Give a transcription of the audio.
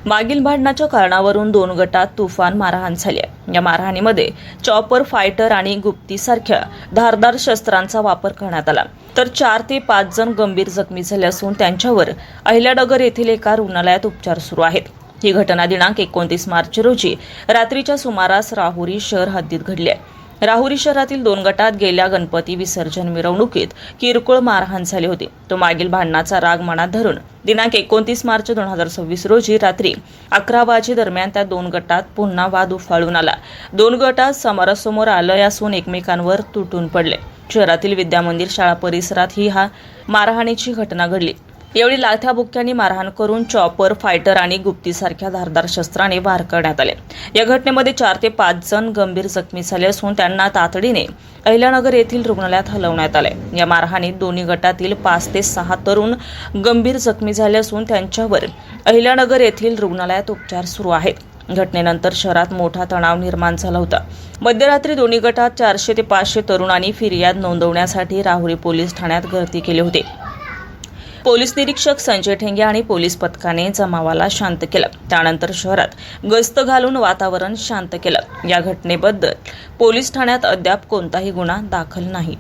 मागील भांडणाच्या कारणावरून 2 गटात तुफान मारहाण झाली आहे। या मारहाणीमध्ये चॉपर, फायटर आणि गुप्तीसारख्या धारदार शस्त्रांचा वापर करण्यात आला, तर 4 ते 5 जण गंभीर जखमी झाले असून त्यांच्यावर अहिल्यानगर येथील एका रुग्णालयात उपचार सुरू आहेत। ही घटना दिनांक 29 मार्च रोजी रात्रीच्या सुमारास राहुरी शहर हद्दीत घडली आहे। राहुरी शहरातील 2 गटात गेल्या गणपती विसर्जन मिरवणुकीत किरकोळ मारहाण झाली होती। तो मागील भांडणाचा राग मनात धरून दिनांक 29 मार्च 2026 रोजी रात्री 11 वाजे दरम्यान त्या 2 गटात पुन्हा वाद उफाळून आला। 2 गटात समोरासमोर आले असून एकमेकांवर तुटून पडले। शहरातील विद्यामंदिर शाळा परिसरात ही मारहाणीची घटना घडली। यावेळी लाथ्या बुक्क्यांनी मारहाण करून चॉपर, फायटर आणि गुप्तीसारख्या धारदार शस्त्राने वार करण्यात आले। या घटनेमध्ये 4 ते 5 जण गंभीर जखमी झाले असून त्यांना तातडीने अहिल्यानगर येथील रुग्णालयात हलवण्यात आले। या मारहाणीत दोन्ही गटातील 5 ते 6 तरुण गंभीर जखमी झाले असून त्यांच्यावर अहिल्यानगर येथील रुग्णालयात उपचार सुरू आहेत। घटनेनंतर शहरात मोठा तणाव निर्माण झाला होता। मध्यरात्री दोन्ही गटात 400 ते 500 तरुणांनी फिर्याद नोंदवण्यासाठी राहुरी पोलीस ठाण्यात गर्दी केली होती। पोलीस निरीक्षक संजय ठेंगे आणि पोलीस पथकाने जमावाला शांत केलं। त्यानंतर शहरात गस्त घालून वातावरण शांत केलं। या घटनेबद्दल पोलीस ठाण्यात अद्याप कोणताही गुन्हा दाखल नाही।